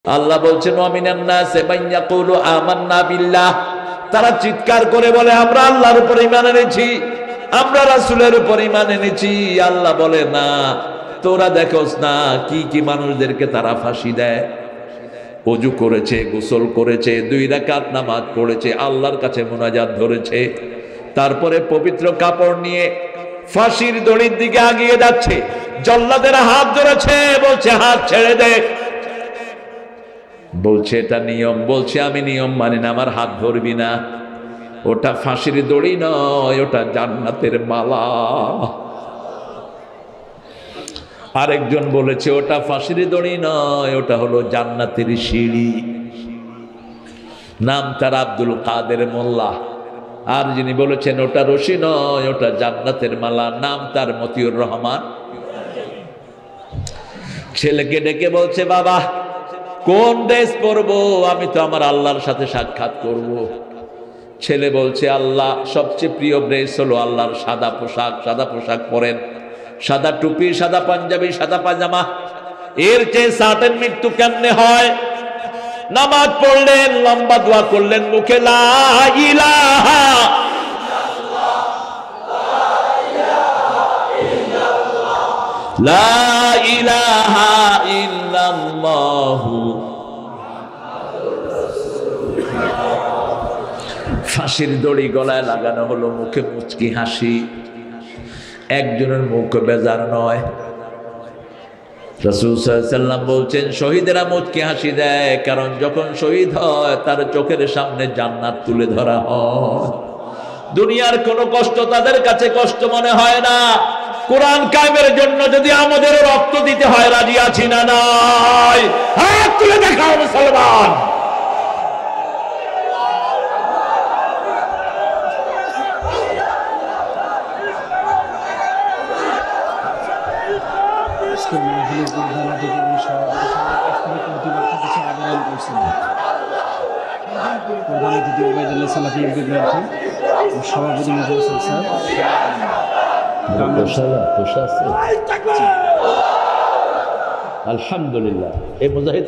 আল্লাহ বলছেন ওয়ামিনান নাসি মান ইয়াকুলু আমান্না বিল্লাহ, তারা চিৎকার করে বলে আমরা আল্লাহর উপর ঈমান এনেছি, আমরা রাসূলের উপর ঈমান এনেছি। আল্লাহ বলে না, তোরা দেখোস না কি কি মানুষদেরকে তারা ফাঁসি দেয়। ওযু করেছে, গোসল করেছে, 2 রাকাত নামাজ পড়েছে, আল্লাহর কাছে মুনাজাত ধরেছে, তারপরে পবিত্র কাপড় নিয়ে ফাঁসির দড়ির দিকে এগিয়ে যাচ্ছে। জল্লাদের হাত ধরেছে, বলছে হাত ছেড়ে দে। বলছে এটা নিয়ম, বলছে আমি নিয়ম মানি না, আমার হাত ধরবি না। ওটা ফাঁসির দড়ি নয়, ওটা জান্নাতের মালা। আরেকজন বলেছে ওটা ফাঁসির দড়ি নয়, ওটা হলো জান্নাতের সিঁড়ি। নাম তার আব্দুল কাদের মোল্লা। আর যিনি বলেছেন ওটা রশি নয়, ওটা জান্নাতের মালা, নাম তার মতিউর রহমান। ছেলেকে ডেকে বলছে বাবা কোন ড্রেস পরবো, আমি তো আমার আল্লাহর সাথে সাক্ষাৎ করব। ছেলে বলছে আল্লাহ সবচেয়ে প্রিয় ড্রেস হলো আল্লাহর সাদা পোশাক। সাদা পোশাক পরেন, সাদা টুপি, সাদা পাঞ্জাবি, সাদা পাজামা। এর চেয়ে সাটেন মৃত্যু কেমনে হয়? নামাজ পড়লেন, লম্বা দোয়া করলেন, মুখে লা ইলাহা লা ইলাহা ইল্লাল্লাহু। ফাঁসির দড়ি গলায় লাগানো হলো, মুখে মুচকি হাসি। একজনের মুখ বেজার নয়। রাসূল সাল্লাল্লাহু আলাইহি ওয়াসাল্লাম বলছেন শহীদেরা মুচকি হাসি দেয়, কারণ যখন শহীদ হয় তার চোখের সামনে জান্নাত তুলে ধরা হয়। দুনিয়ার কোনো কষ্ট তাদের কাছে কষ্ট মনে হয় না। কোরআন কায়েমের জন্য যদি আমাদের রক্ত দিতে হয় রাজি আছি না নাই? হাত তুলে দেখাও মুসলমান। আলহামদুলিল্লাহ। এই মুজাহিদ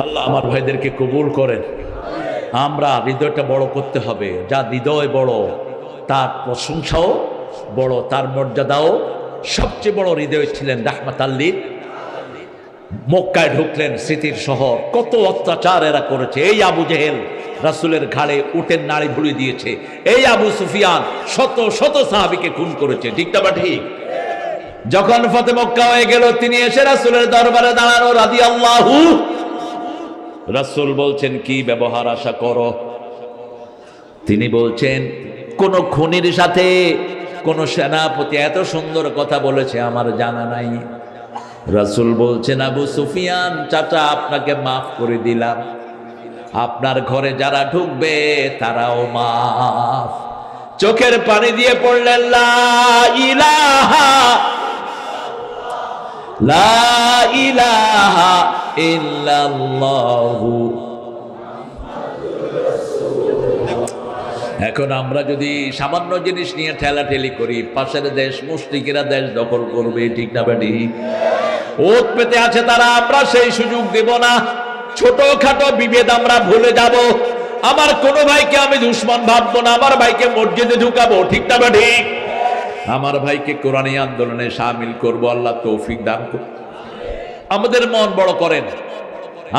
আল্লাহ আমার ভাইদেরকে কবুল করেন। আমরা হৃদয়টা বড় করতে হবে। যা হৃদয় বড় তার প্রশংসাও বড়, তার মর্যাদাও সবচেয়ে বড়। হৃদয় ছিলেন রাহমাতাল লিল। মক্কায় ঢুকলেন, স্মৃতির শহর। কত অত্যাচার এরা করেছে। এই আবু জেহেল রাসূলের ঘাড়ে উটের নাড়ি ভুলি দিয়েছে। এই আবু সুফিয়ান শত শত সাহাবীকে খুন করেছে। ঠিক না ঠিক? যখন ফতে মক্কা হয়ে গেল, তিনি এসে রাসূলের দরবারে দাঁড়ানো রাদিয়াল্লাহু। রাসূল বলছেন কি ব্যবহার আশা করো? তিনি বলছেন কোন খুনির সাথে কোন সেনাপতি এত সুন্দর কথা বলেছে আমার জানা নাই। রাসূল বলছেন আবু সুফিয়ান চাচা আপনাকে মাফ করে দিলাম, আপনার ঘরে যারা ঢুকবে তারাও মাফ। চোখের পানি দিয়ে পড়লেন লা ইলাহা লা ইলাহা ইল্লাল্লাহু। এখন আমরা যদি সামান্য জিনিস নিয়ে ঠেলাঠেলি করি, পাশের দেশ মুশরিকেরা দেশ দখল করবে। ঠিক না বেটি? ওত পেতে আছে তারা, আমরা সেই সুযোগ দেব না। ছোটখাটো বিভেদ আমরা ভুলে যাব। আমার কোন ভাইকে আমি দুশমন ভাববো না, আমার ভাইকে মসজিদে ঢুকাবো। ঠিক না বেটি? আমার ভাইকে কোরআনী আন্দোলনে শামিল করব। আল্লাহ তৌফিক দান করুন। আমাদের মন বড় করেন,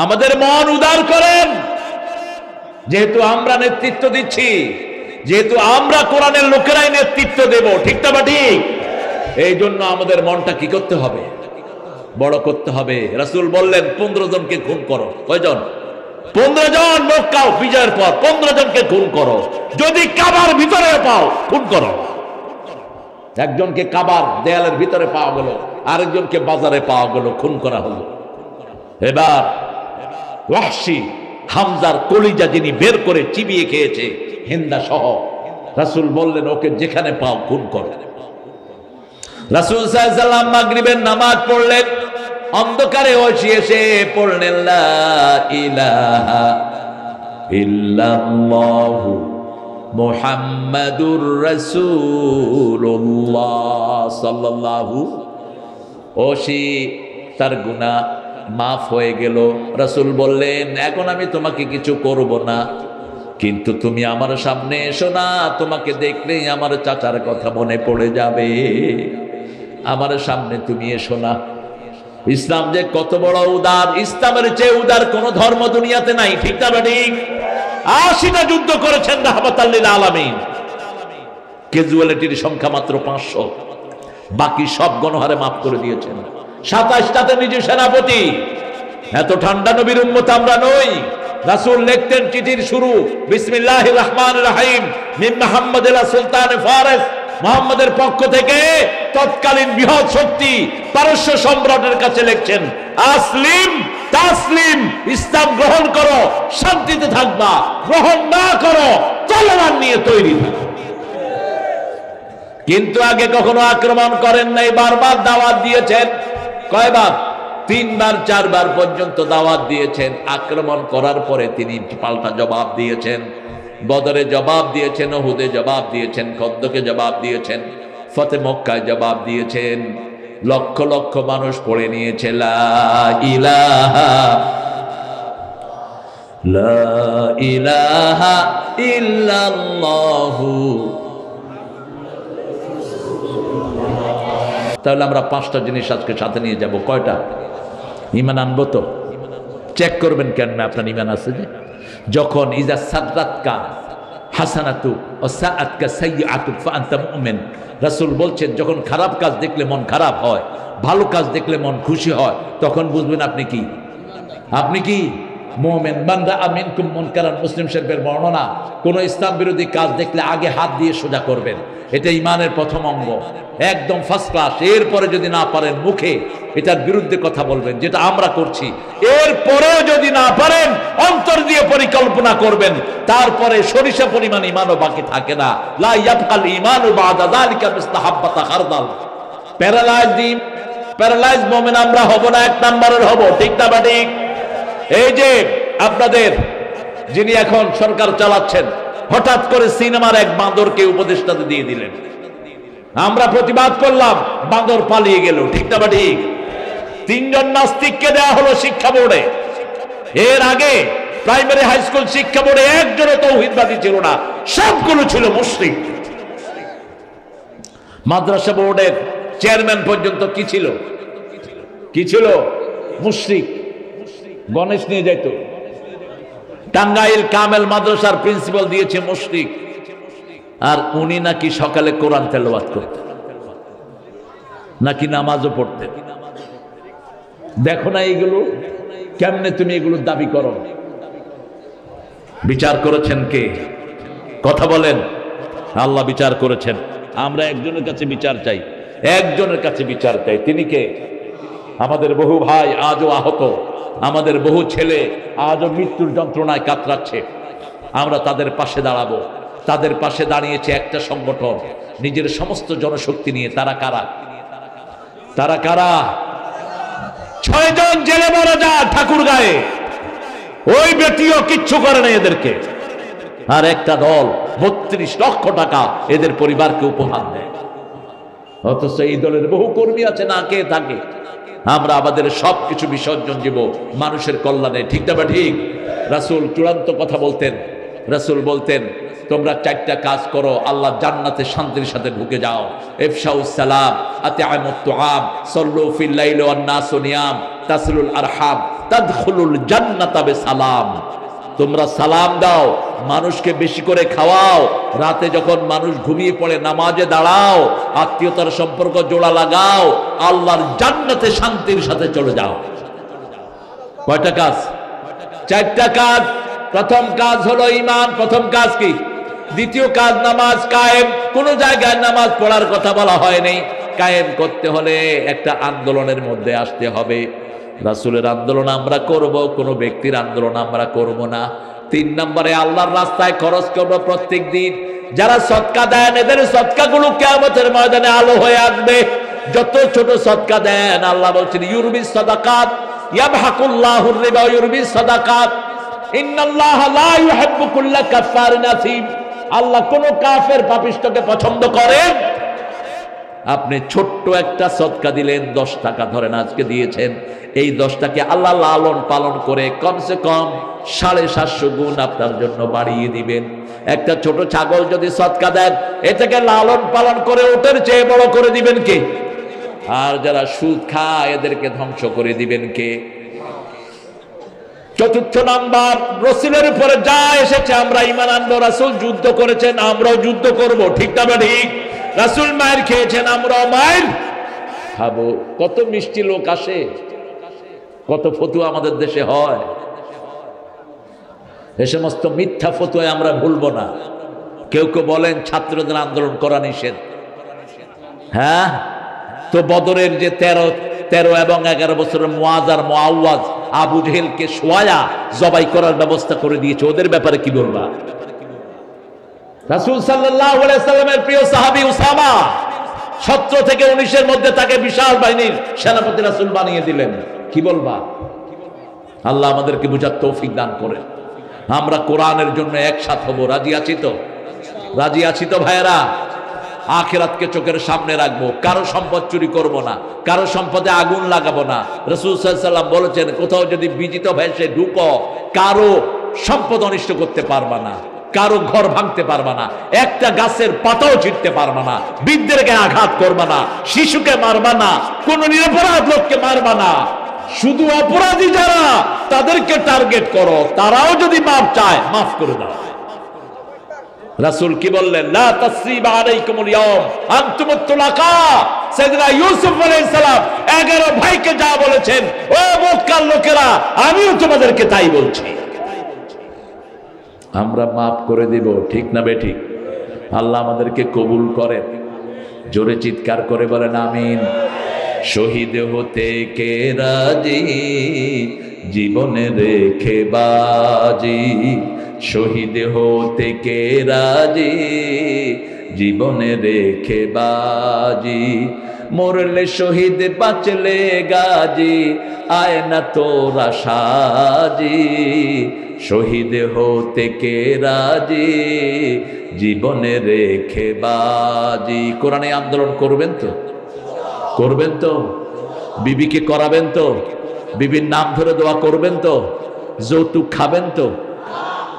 আমাদের মন উদার করেন। যেহেতু আমরা নেতৃত্ব দিচ্ছি, যেহেতু আমরা কোরআনের লোকেরাই নেতৃত্ব দেব। ঠিক না ঠিক? এই জন্য আমাদের মনটা কি করতে হবে? বড় করতে হবে। রাসূল বললেন 15 জনকে খুন করো। কয়জন? 15 জন। মক্কা বিজয়ের পর 15 জনকে খুন করো। যদি কাবার ভিতরে পাও খুন করো। একজনকে কাবার দেয়ালের ভিতরে পাওয়া গেল, আরেকজনকে বাজারে পাওয়া গেল, খুন করা হলো। এবার ওয়াহশী হামজার কলিজা যিনি বের করে চিবিয়ে খেয়েছে, হিন্দা সহ, রাসূল বললেন ওকে যেখানে পাও খুন করো। রাসূল সাল্লাল্লাহু আলাইহি ওয়াসাল্লাম মাগরিবের নামাজ পড়লেন। অন্ধকারে এসে পড়লেন লা ইলাহা ইল্লাল্লাহু মুহাম্মাদুর রাসূলুল্লাহ সাল্লাল্লাহু ওসি তার গুনাহ মাফ হয়ে গেল। রাসূল বললেন, এখন আমি তোমাকে কিছু করব না, কিন্তু তুমি আমার সামনে এসো না, তোমাকে দেখলেই আমার চাচার কথা মনে পড়ে যাবে, আমার সামনে তুমি এসো না। ইসলাম যে কত বড় উদার, ইসলামের চেয়ে উদার কোন ধর্ম দুনিয়াতে নাই, ঠিক না ঠিক? 80টা যুদ্ধ করেছেন রাহমাতাল লিল আলামিন, ক্যাজুয়ালিটির সংখ্যা মাত্র 500, বাকি সব গণহারে মাফ করে দিয়েছেন। 27টাতে নিজে সেনাপতি। এত ঠান্ডা নবীর উম্মত আমরা নই। রাসূল লিখতেন চিঠির শুরু, বিসমিল্লাহির রহমানির রহিম মিন মুহাম্মদ ইলা সুলতান ফারিস, মুহাম্মদের পক্ষ থেকে তৎকালীন বৃহৎ শক্তি পারস্য সম্রাটের কাছে লিখছেন, আসলিম তাসলিম, ইসলাম গ্রহণ করো, শান্তিতে থাকবা, গ্রহণ না করো, তলোয়ার নিয়ে তৈরি থাকো। কিন্তু আগে কখনো আক্রমণ করেন নাই, বারবার দাওয়াত দিয়েছেন। কয়বার? 3 বার 4 বার পর্যন্ত দাওয়াত দিয়েছেন। আক্রমণ করার পরে তিনি পাল্টা জবাব দিয়েছেন। বদরে জবাব দিয়েছেন, উহুদে জবাব দিয়েছেন, খন্দকে জবাব দিয়েছেন, ফতে মক্কায় জবাব দিয়েছেন। লক্ষ লক্ষ মানুষ পড়ে নিয়েছে লা ইলাহা ইল্লাল্লাহু। তাহলে আমরা 5টা জিনিস আজকে সাথে নিয়ে যাব। কয়টা? ঈমান আনবো তো? চেক করবেন কেন আপনার ঈমান আছে যে? যখন ইজা সাদরাতকা হাসানাতু ওয়া সাআতকা সাইয়্যাতু ফাআনতা মুমিন, রাসূল বলছেন যখন খারাপ কাজ দেখলে মন খারাপ হয়, ভালো কাজ দেখলে মন খুশি হয়, তখন বুঝবেন আপনি কি? আপনি কি মুমিন। মান রাআ মিনকুম মুনকারান, মুসলিম শরীফের বর্ণনা, কোন ইসলাম বিরোধী কাজ দেখলে আগে হাত দিয়ে সোজা করবেন, এটা ঈমানের প্রথম অঙ্গ, একদম ফার্স্ট ক্লাস। এরপরে যদি না পারেন মুখে এটার বিরুদ্ধে কথা বলবেন, যেটা আমরা করছি। এরপরেও যদি না পারেন অন্তর দিয়ে পরিকল্পনা করবেন, তারপরে সরিষা পরিমাণ ঈমানও বাকি থাকে না। লা ইয়াবকাল ঈমানু বাদা যালিকা মিসলা হাব্বাতা খারদাল। প্যারালাইজ মুমিন আমরা হব না, 1 নম্বরের হব, ঠিক না বা ঠিক? এই যে আপনাদের যিনি এখন সরকার চালাচ্ছেন, হঠাৎ করে সিনেমার এক বাঁদরকে উপদেষ্টাতে দিয়ে দিলেন। আমরা প্রতিবাদ করলাম, বাঁদর পালিয়ে গেল, ঠিক না বা ঠিক? 3 জন নাস্তিককে দেওয়া হলো শিক্ষা বোর্ডে। এর আগে প্রাইমারি হাই স্কুল শিক্ষা বোর্ডে একজনও তাওহীদবাদী ছিল না, সবগুলো ছিল মুশরিক। মাদ্রাসা বোর্ডের চেয়ারম্যান পর্যন্ত কি ছিল? কি ছিল? মুশরিক। গণেশ নিয়ে যাইত। টাঙ্গাইল কামেল মাদ্রাসার প্রিন্সিপাল দিয়েছে মুশরিক, আর উনি নাকি সকালে কোরআন তেলাওয়াত করতেন, নাকি নামাজও পড়তেন। দেখো না এগুলো কেমনে তুমি এগুলো দাবি করো? বিচার করেছেন কে? কথা বলেন। আল্লাহ বিচার করেছেন। আমরা একজনের কাছে বিচার চাই, একজনের কাছে বিচার চাই। তিনি কে? আমাদের বহু ভাই আজও আহত, আমাদের বহু ছেলে আজও মৃত্যুর যন্ত্রণায় কাতরাচ্ছে। আমরা তাদের পাশে দাঁড়াবো। তাদের পাশে দাঁড়িয়েছে একটা সংগঠন নিজের সমস্ত জনশক্তি নিয়ে। তারা কারা? তারা কারা? 6 জন জেলে মারা যায় ঠাকুরগাঁয়ে, ওই ব্যক্তিও কিচ্ছু করে না এদেরকে। আর একটা দল 32 লক্ষ টাকা এদের পরিবারকে উপহার দেয়, অথচ এই দলের বহু কর্মী আছে না কে থাকে। আমরা আমাদের সবকিছু বিসর্জন দিব মানুষের কল্যাণে, ঠিক না বা ঠিক? রাসূল চূড়ান্ত কথা বলতেন। রাসূল বলতেন, তোমরা 4টা কাজ করো, আল্লাহ জান্নাতে শান্তির সাথে ঢুকে যাও। ইফশাউস সালাম, আতিআমুত তুআম, সাল্লু ফিল লাইলি ওয়ান নাসু নিয়াম, তাসলুল আরহাম, তাদখুলুল জান্নাতা বিসালাম। তোমরা সালাম দাও, মানুষকে বেশি করে খাওয়াও, রাতে যখন মানুষ ঘুমিয়ে পড়ে নামাজে দাঁড়াও, আত্মীয়তার সম্পর্ক জোড়া লাগাও, আল্লাহর জান্নাতে শান্তির সাথে চলে যাও। কয়টা কাজ? 4টা কাজ। প্রথম কাজ হলো ঈমান। প্রথম কাজ কি? দ্বিতীয় কাজ নামাজ কায়েম। কোন জায়গায় নামাজ পড়ার কথা বলা হয়নি। কায়েম করতে হলে একটা আন্দোলনের মধ্যে আসতে হবে। রাসূলের আন্দোলন আমরা করব, কোন ব্যক্তির আন্দোলন আমরা করব না। 3 নম্বরে আল্লাহর রাস্তায় খরচ করব প্রত্যেক দিন। যারা সদকা দেন এদের সদকাগুলো কিয়ামতের ময়দানে আলো হয়ে আসবে। যত ছোট সদকা দেন, আল্লাহ বলছেন ইউরবিস সাদাকাত ইয়াবহাকুল্লাহুর রিবা ইউরবিস সাদাকাত ইন্নাল্লাহা লা ইউহিব্বু কুল্লা কাফারিন আসিম। আল্লাহ কোন কাফের পাপিষ্ঠকে পছন্দ করেন? আপনি ছোট্ট একটা সদকা দিলেন, 10 টাকা ধরেন আজকে দিয়েছেন, এই 10টাকে আল্লাহ লালন পালন করে কমসে কম 750 গুণ আপনার জন্য বাড়িয়ে দিবেন। একটা ছোট ছাগল যদি সদকা দেন, এটাকে লালন পালন করে ওটার চেয়ে বড় করে দিবেন কে? আর যারা সুদ খায় এদেরকে ধ্বংস করে দিবেন কে? চতুর্থ নাম্বার, রাসূলের উপরে যা এসেছে আমরা ঈমান আনবো। রাসূল যুদ্ধ করেছেন, আমরাও যুদ্ধ করব, ঠিক না ঠিক? রাসূল মায়ের খেয়েছেন, আমরাও মায়ের খাবো। কত মিষ্টি লোক আসে, কত ফতুয়া আমাদের দেশে হয়। এ সমস্ত মিথ্যা ফতুয়ায় আমরা ভুলবো না। কেউ কেউ বলেন ছাত্রদের আন্দোলন করা নিষেধ। হ্যাঁ, তো বদরের যে 13 এবং 11 বছরের মুআজ আর মুআওয়াজ আবু জেহেলকে শোয়া জবাই করার ব্যবস্থা করে দিয়েছে, ওদের ব্যাপারে কি বলবা? রাসূল সাল্লাল্লাহু আলাইহি সাল্লামের প্রিয় সাহাবী উসামা 17 থেকে 19-এর মধ্যে তাকে বিশাল বাহিনীর সেনাপতি রাসূল বানিয়ে দিলেন, কি বলবা? আল্লাহ আমাদেরকে বুঝার তৌফিক দান করেন। আমরা কোরআনের জন্য একসাথ হব, রাজি আছি তো? রাজি আছি তো ভাইয়েরা? আখিরাতকে চোখের সামনে রাখবো, কারো সম্পদ চুরি করব না, কারো সম্পদে আগুন লাগাবো না। রাসূল সাল্লাল্লাহু আলাইহি ওয়াসাল্লাম বলেছেন, কোথাও যদি বিজিত ভেসে ঢুকো, কারো সম্পদ অনিষ্ট করতে পারবা না, কারো ঘর ভাঙতে পারবা না, একটা গাছের পাতাও ছিঁড়তে পারবা না, বৃদ্ধেরকে আঘাত করবা না, শিশুকে মারবা না, কোন নিরপরাধ লোককে মারবা না। শুধু অপরাধী যারা তাদেরকে টার্গেট করো, তারাও যদি মাফ চায় মাফ করে দাও। রাসূল কি বললেন? লা তাসরিবা আলাইকুমুল ইয়াওম আনতুমুত তুলাকা। সাইয়েদনা ইউসুফ আলাইহিস সালাম 11 ভাইকে যা বলেছেন, ও মক্কার লোকেরা আমিও তোমাদেরকে তাই বলছি। আমরা মাফ করে দিব, ঠিক না বেঠিক? আল্লাহ আমাদেরকে কবুল করেন। জোরে চিৎকার করে বলেন আমিন। শহীদ হতে কে রাজি, জীবনে রেখে বাজি। শহীদ হতে কে রাজি, জীবনে রেখে বাজি। মরলে শহীদ বাঁচলে গাজী, আয় না তোরা সাজি। শহীদ হতে কে রাজি, জীবনে রেখে বাজি। কোরআনে আন্দোলন করবেন তো? করবেন তো? বিবিকে করাবেন তো? বিবির নাম ধরে দোয়া করবেন তো? যৌতুক খাবেন তো?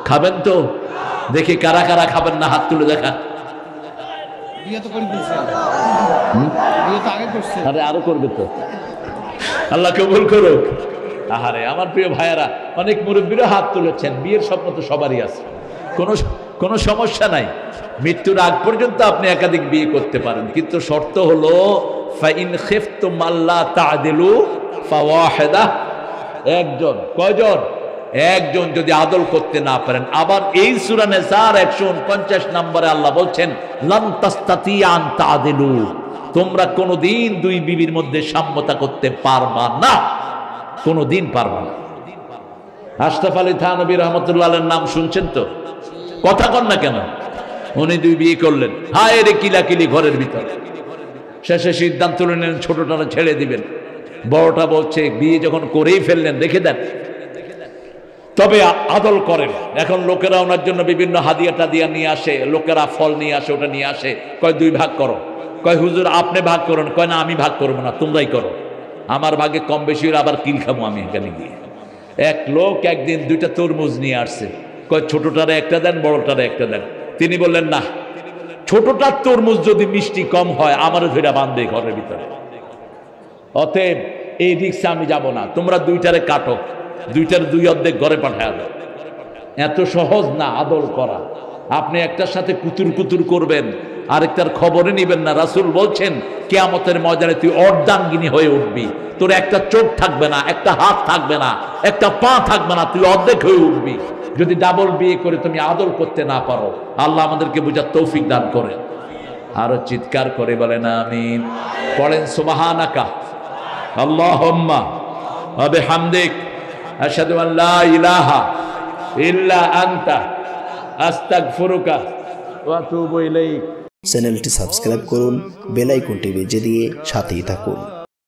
খাবেন তো? দেখি কারা কারা খাবেন না, হাত তুলে দেখা। আরে আরো করবে তো, আল্লাহ কবুল করুক। আহারে আমার প্রিয় ভাইয়েরা, অনেক মুরব্বীরা হাত তুলেছেন। বিয়ের স্বপ্ন তো সবারই আছে, কোনো সমস্যা নাই। মৃত্যুর আগ পর্যন্ত আপনি একাধিক বিয়ে করতে পারেন, কিন্তু শর্ত হলো ফাইন খিফতুম আল্লা তা'দিলু ফাওয়াহিদা। একজন। কয়জন? একজন যদি আদল করতে না পারেন। আবার এই সূরা নিসার 149 নম্বরে আল্লাহ বলছেন, লান তাস্তাতিয়া আন তা'দিলু, তোমরা কোনোদিন দুই বিবির মধ্যে সাম্যতা করতে পারবা না, কোনোদিন পারবা না। আশরাফ আলী থানভী রাহমাতুল্লাহ আলাইহির নাম শুনছেন তো? কথা কন না কেন? উনি 2 বিয়ে করলেন, হায় রে কিলাকিলি ঘরের ভিতরে। শেষে সিদ্ধান্ত নিলেন ছোটটা ছেড়ে দিবেন। বড়টা বলছে বিয়ে যখন করেই ফেললেন রেখে দেন, তবে আদল করেন। এখন লোকেরা ওনার জন্য বিভিন্ন হাদিয়া টাদিয়া নিয়ে আসে, লোকেরা ফল নিয়ে আসে, ওটা নিয়ে আসে। কয় 2 ভাগ করো। কয় হুজুর আপনি ভাগ করুন। কয় না আমি ভাগ করবো না, তোমরাই করো, আমার ভাগে কম বেশি হলে আবার কিল খাবো আমি এখানে গিয়ে। এক লোক একদিন 2টা তরমুজ নিয়ে আসছে। কয় ছোটটারে একটা দেন, বড়টারে একটা দেন। তিনি বললেন না, ছোটটার তরমুজ যদি মিষ্টি কম হয় আমারও ধরে বাঁধবে ঘরের ভিতরে, অতএব এই রিক্সা আমি যাব না, তোমরা 2টারে কাটো, 2টার 2 অর্ধেক ঘরে পাঠায় দাও। এত সহজ না আদল করা। আপনি একটার সাথে কুতুর কুতুর করবেন, আরেকটার খবরে নিবেন না। রাসূল বলছেন কিয়ামতের ময়দানে তুই অর্ধাঙ্গিনী হয়ে উঠবি, তোর একটা চোখ থাকবে না, একটা হাত থাকবে না, একটা পা থাকবে না, তুই অর্ধেক হয়ে উঠবি যদি ডাবল বিয়ে করে তুমি আদল করতে না পারো। আল্লাহ আমাদেরকে বুঝার তৌফিক দান করে। আরো চিৎকার করে বলেন আমিন। পড়েন সুবহানাকা আল্লাহুম্মা ওয়া বিহামদিক আশহাদু আন লা ইলাহা ইল্লা আনতা আস্তাগফিরুকা ওয়া আতুবু ইলাইক। চ্যানেলটি সাবস্ক্রাইব করুন, বেল আইকনটি বেজে দিয়ে সাথেই থাকুন।